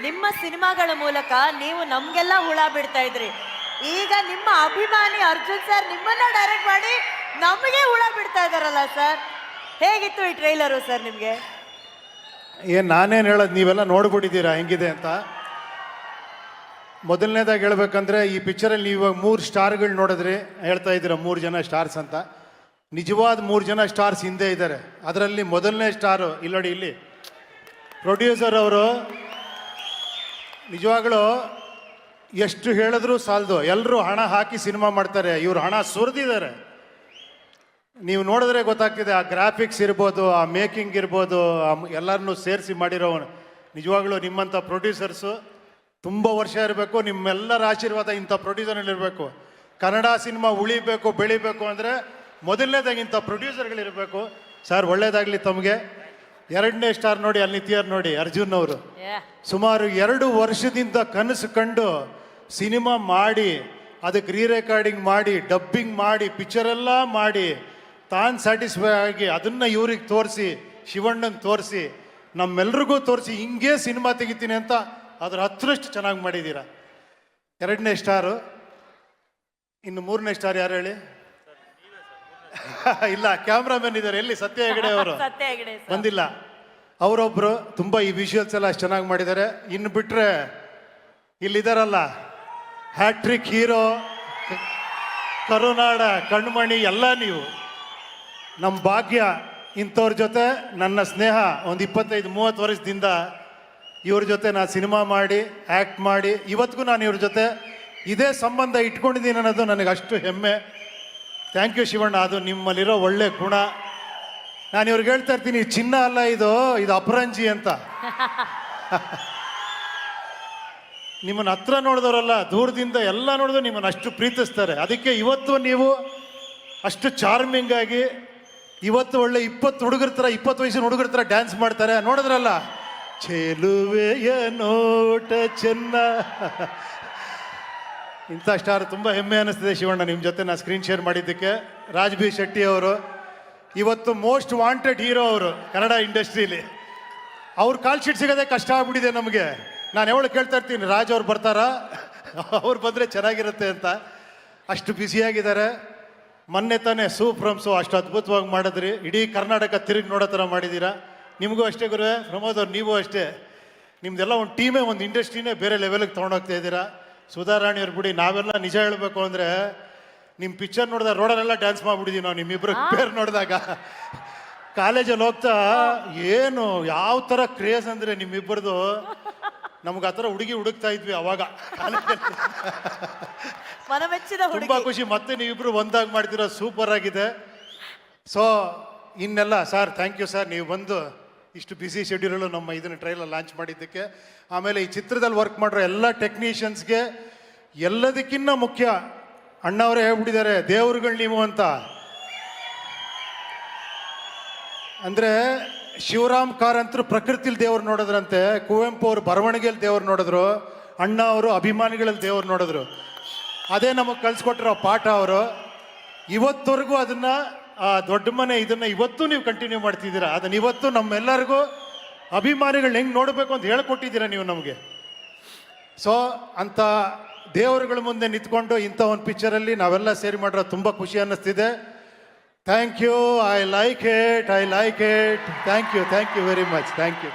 ನಿಮ್ಮ ಸಿನಿಮಾಗಳ ಮೂಲಕ ನೀವು ನಮ್ಗೆಲ್ಲ ಹುಳ ಬಿಡ್ತಾ ಇದ್ರಿ. ಈಗ ನಿಮ್ಮ ಅಭಿಮಾನಿ ಅರ್ಜುನ್ ಸರ್ ನಿಮ್ಮನ್ನ ಡೈರೆಕ್ಟ್ ಮಾಡಿ ನಮಗೆ ಹುಳ ಬಿಡ್ತಾ ಇದಾರಲ್ಲ ಸರ್, ಹೇಗಿತ್ತು ಈ ಟ್ರೈಲರು ಸರ್ ನಿಮಗೆ? ನಾನೇನು ಹೇಳೋದು, ನೀವೆಲ್ಲ ನೋಡ್ಬಿಟ್ಟಿದ್ದೀರಾ ಹೆಂಗಿದೆ ಅಂತ. ಮೊದಲನೇದಾಗಿ ಹೇಳ್ಬೇಕಂದ್ರೆ ಈ ಪಿಕ್ಚರಲ್ಲಿ ನೀವು ಇವಾಗ 3 ಸ್ಟಾರ್ಗಳು ನೋಡಿದ್ರಿ, ಹೇಳ್ತಾ ಇದ್ದೀರಾ 3 ಜನ ಸ್ಟಾರ್ಸ್ ಅಂತ. ನಿಜವಾದ 3 ಜನ ಸ್ಟಾರ್ಸ್ ಹಿಂದೆ ಇದ್ದಾರೆ. ಅದರಲ್ಲಿ ಮೊದಲನೇ ಸ್ಟಾರು ಇಲ್ಲಿ ನೋಡಿ, ಇಲ್ಲಿ ಪ್ರೊಡ್ಯೂಸರ್ ಅವರು ನಿಜವಾಗ್ಲೂ ಎಷ್ಟು ಹೇಳಿದ್ರು ಸಾಲದು, ಎಲ್ಲರೂ ಹಣ ಹಾಕಿ ಸಿನಿಮಾ ಮಾಡ್ತಾರೆ, ಇವ್ರು ಹಣ ಸುರಿದಿದ್ದಾರೆ. ನೀವು ನೋಡಿದ್ರೆ ಗೊತ್ತಾಗ್ತಿದೆ, ಆ ಗ್ರಾಫಿಕ್ಸ್ ಇರ್ಬೋದು, ಆ ಮೇಕಿಂಗ್ ಇರ್ಬೋದು, ಎಲ್ಲರನ್ನೂ ಸೇರಿಸಿ ಮಾಡಿರೋ ನಿಜವಾಗ್ಲೂ ನಿಮ್ಮಂಥ ಪ್ರೊಡ್ಯೂಸರ್ಸು ತುಂಬ ವರ್ಷ ಇರಬೇಕು. ನಿಮ್ಮೆಲ್ಲರ ಆಶೀರ್ವಾದ ಇಂಥ ಪ್ರೊಡ್ಯೂಸರ್ಗಳಿರಬೇಕು. ಕನ್ನಡ ಸಿನಿಮಾ ಉಳಿಬೇಕು ಬೆಳಿಬೇಕು ಅಂದರೆ ಮೊದಲನೇದಾಗಿ ಇಂಥ ಪ್ರೊಡ್ಯೂಸರ್ಗಳಿರಬೇಕು. ಸರ್ ಒಳ್ಳೇದಾಗಲಿ ತಮಗೆ. 2ನೇ ಸ್ಟಾರ್ ನೋಡಿ, ಅಲ್ಲಿ ನಿಂತಿಯಾರು ನೋಡಿ, ಅರ್ಜುನ್ ಅವರು. ಸುಮಾರು 2 ವರ್ಷದಿಂದ ಕನಸು ಕಂಡು ಸಿನಿಮಾ ಮಾಡಿ, ಅದಕ್ಕೆ ರೆಕಾರ್ಡಿಂಗ್ ಮಾಡಿ, ಡಬ್ಬಿಂಗ್ ಮಾಡಿ, ಪಿಕ್ಚರೆಲ್ಲ ಮಾಡಿ, ತಾನು ಸ್ಯಾಟಿಸ್ಫೈ ಆಗಿ ಅದನ್ನು ಇವ್ರಿಗೆ ತೋರಿಸಿ, ಶಿವಣ್ಣಂಗೆ ತೋರಿಸಿ, ನಮ್ಮೆಲ್ರಿಗೂ ತೋರಿಸಿ ಹಿಂಗೆ ಸಿನಿಮಾ ತೆಗಿತೀನಿ ಅಂತ ಅದ್ರ 10ರಷ್ಟು ಚೆನ್ನಾಗಿ ಮಾಡಿದ್ದೀರಾ. 2ನೇ ಸ್ಟಾರು. ಇನ್ನು 3ನೇ ಸ್ಟಾರ್ ಯಾರು ಹೇಳಿ? ಇಲ್ಲ, ಕ್ಯಾಮ್ರಾಮನ್ ಇದ್ದಾರೆ. ಎಲ್ಲಿ? ಸತ್ಯ ಹೆಗಡೆ ಅವರು ಬಂದಿಲ್ಲ. ಅವರೊಬ್ಬರು ತುಂಬ ಈ ವಿಷುವಲ್ಸ್ ಎಲ್ಲ ಅಷ್ಟು ಚೆನ್ನಾಗಿ ಮಾಡಿದ್ದಾರೆ. ಇನ್ನು ಬಿಟ್ಟರೆ ಇಲ್ಲಿದ್ದಾರಲ್ಲ, ಹ್ಯಾಟ್ರಿಕ್ ಹೀರೋ, ಕರುನಾಡ ಕಣ್ಮಣಿ ಎಲ್ಲ ನೀವು. ನಮ್ಮ ಭಾಗ್ಯ ಇಂಥವ್ರ ಜೊತೆ ನನ್ನ ಸ್ನೇಹ ಒಂದು 25-30 ವರ್ಷದಿಂದ ಇವ್ರ ಜೊತೆ ನಾನು ಸಿನಿಮಾ ಮಾಡಿ, ಆ್ಯಕ್ಟ್ ಮಾಡಿ, ಇವತ್ತಿಗೂ ನಾನು ಇವ್ರ ಜೊತೆ ಇದೇ ಸಂಬಂಧ ಇಟ್ಕೊಂಡಿದ್ದೀನಿ ಅನ್ನೋದು ನನಗೆ ಅಷ್ಟು ಹೆಮ್ಮೆ. ಥ್ಯಾಂಕ್ ಯು ಶಿವಣ್ಣ, ಅದು ನಿಮ್ಮಲ್ಲಿರೋ ಒಳ್ಳೆ ಗುಣ. ನಾನು ಇವ್ರಿಗೆ ಹೇಳ್ತಾ ಇರ್ತೀನಿ, ಚಿನ್ನ ಅಲ್ಲ ಇದು ಅಪರಂಜಿ ಅಂತ. ನಿಮ್ಮನ್ನು ಹತ್ರ ನೋಡಿದವರಲ್ಲ, ದೂರದಿಂದ ಎಲ್ಲ ನೋಡಿದ್ರು ನಿಮ್ಮನ್ನು ಅಷ್ಟು ಪ್ರೀತಿಸ್ತಾರೆ. ಅದಕ್ಕೆ ಇವತ್ತು ನೀವು ಅಷ್ಟು ಚಾರ್ಮಿಂಗ್ ಆಗಿ, ಇವತ್ತು ಒಳ್ಳೆ 20 ವಯಸ್ಸಿನ ಹುಡುಗರ ಥರ ಡ್ಯಾನ್ಸ್ ಮಾಡ್ತಾರೆ. ನೋಡಿದ್ರಲ್ಲ, ಚೆಲುವೆಯ ನೋಟ ಚೆನ್ನ. ಇಂಥ ಸ್ಟಾರ್ ತುಂಬ ಹೆಮ್ಮೆ ಅನ್ನಿಸ್ತಿದೆ ಶಿವಣ್ಣ, ನಿಮ್ಮ ಜೊತೆ ನಾನು ಸ್ಕ್ರೀನ್ ಶೇರ್ ಮಾಡಿದ್ದಕ್ಕೆ. ರಾಜ್ ಬಿ ಶೆಟ್ಟಿ ಅವರು ಇವತ್ತು ಮೋಸ್ಟ್ ವಾಂಟೆಡ್ ಹೀರೋ ಅವರು ಕನ್ನಡ ಇಂಡಸ್ಟ್ರೀಲಿ. ಅವ್ರ ಕಾಲ್ ಶೀಟ್ ಸಿಗೋದೇ ಕಷ್ಟ ಆಗ್ಬಿಟ್ಟಿದೆ ನಮಗೆ. ನಾನು ಯಾವಾಗ ಕೇಳ್ತಾ ಇರ್ತೀನಿ, ರಾಜ್ ಅವ್ರು ಬರ್ತಾರಾ, ಅವ್ರು ಬಂದರೆ ಚೆನ್ನಾಗಿರುತ್ತೆ ಅಂತ. ಅಷ್ಟು ಬ್ಯುಸಿಯಾಗಿದ್ದಾರೆ. ಮೊನ್ನೆ ತಾನೇ ಸೂಪ್ರಮ್ಸು ಅಷ್ಟು ಅದ್ಭುತವಾಗಿ ಮಾಡಿದ್ರಿ. ಇಡೀ ಕರ್ನಾಟಕ ತಿರುಗಿ ನೋಡೋ ಥರ ಮಾಡಿದ್ದೀರಾ. ನಿಮಗೂ ಅಷ್ಟೇ ಗುರುವೆ, ಪ್ರಮೋದ್ ಅವ್ರು ನೀವು ಅಷ್ಟೇ. ನಿಮ್ದೆಲ್ಲ ಒಂದು ಟೀಮೇ, ಒಂದು ಇಂಡಸ್ಟ್ರಿನೇ ಬೇರೆ ಲೆವೆಲ್ಗೆ ತೊಗೊಂಡೋಗ್ತಾ ಇದ್ದೀರಾ. ಸುಧಾರಾಣಿಯವ್ರು ಬಿಡಿ, ನಾವೆಲ್ಲ ನಿಜ ಹೇಳಬೇಕು ಅಂದರೆ ನಿಮ್ಮ ಪಿಕ್ಚರ್ ನೋಡಿದಾಗ ರೋಡಲ್ಲೆಲ್ಲ ಡ್ಯಾನ್ಸ್ ಮಾಡಿಬಿಟ್ಟಿದ್ದೀವಿ ನಾವು. ನಿಮ್ಮಿಬ್ಬರು ಪೇರ್ ನೋಡಿದಾಗ ಕಾಲೇಜಲ್ಲಿ ಹೋಗ್ತಾ ಏನು ಯಾವ ಥರ ಕ್ರೇಜ್ ಅಂದರೆ ನಿಮ್ಮಿಬ್ಬರದು. ನಮ್ಗೆ ಆ ಥರ ಹುಡುಗಿ ಹುಡುಕ್ತಾ ಇದ್ವಿ ಅವಾಗ ತುಂಬ ಖುಷಿ. ಮತ್ತೆ ನೀವಿಬ್ರು ಒಂದಾಗಿ ಮಾಡ್ತಿರೋ ಸೂಪರ್ ಆಗಿದೆ. ಸೊ ಇನ್ನೆಲ್ಲ ಸರ್, ಥ್ಯಾಂಕ್ ಯು ಸರ್, ನೀವು ಬಂದು ಇಷ್ಟು ಬ್ಯುಸಿ ಶೆಡ್ಯೂಲಲ್ಲೂ ನಮ್ಮ ಇದನ್ನು ಟ್ರೈಲರ್ ಲಾಂಚ್ ಮಾಡಿದ್ದಕ್ಕೆ. ಆಮೇಲೆ ಈ ಚಿತ್ರದಲ್ಲಿ ವರ್ಕ್ ಮಾಡಿರೋ ಎಲ್ಲ ಟೆಕ್ನಿಷಿಯನ್ಸ್ಗೆ, ಎಲ್ಲದಕ್ಕಿಂತ ಮುಖ್ಯ ಅಣ್ಣವರೇ ಹೇಳ್ಬಿಟ್ಟಿದ್ದಾರೆ, ದೇವ್ರುಗಳು ನೀವು ಅಂತ. ಅಂದರೆ ಶಿವರಾಮ್ ಕಾರಂತರು ಪ್ರಕೃತಿಲಿ ದೇವ್ರು ನೋಡಿದ್ರಂತೆ, ಕುವೆಂಪು ಅವರು ಬರವಣಿಗೆಯಲ್ಲಿ ದೇವ್ರು ನೋಡಿದ್ರು, ಅಣ್ಣ ಅವರು ಅಭಿಮಾನಿಗಳಲ್ಲಿ ದೇವ್ರು ನೋಡಿದ್ರು. ಅದೇ ನಮಗೆ ಕಳಿಸ್ಕೊಟ್ಟಿರೋ ಪಾಠ ಅವರು. ಇವತ್ತವರೆಗೂ ಅದನ್ನು ದೊಡ್ಡ ಮನೆ ಇದನ್ನು ಇವತ್ತು ನೀವು ಕಂಟಿನ್ಯೂ ಮಾಡ್ತಿದ್ದೀರಾ. ಅದನ್ನು ಇವತ್ತು ನಮ್ಮೆಲ್ಲರಿಗೂ ಅಭಿಮಾನಿಗಳು ಹೆಂಗೆ ನೋಡಬೇಕು ಅಂತ ಹೇಳ್ಕೊಟ್ಟಿದ್ದೀರಾ ನೀವು ನಮಗೆ. ಸೊ ಅಂಥ ದೇವರುಗಳ ಮುಂದೆ ನಿಂತ್ಕೊಂಡು ಇಂಥ ಒಂದು ಪಿಕ್ಚರಲ್ಲಿ ನಾವೆಲ್ಲ ಸೇರಿ ಮಾಡಿರೋ ತುಂಬ ಖುಷಿ ಅನ್ನಿಸ್ತಿದೆ. Thank you, I like it. Thank you very much. Thank you.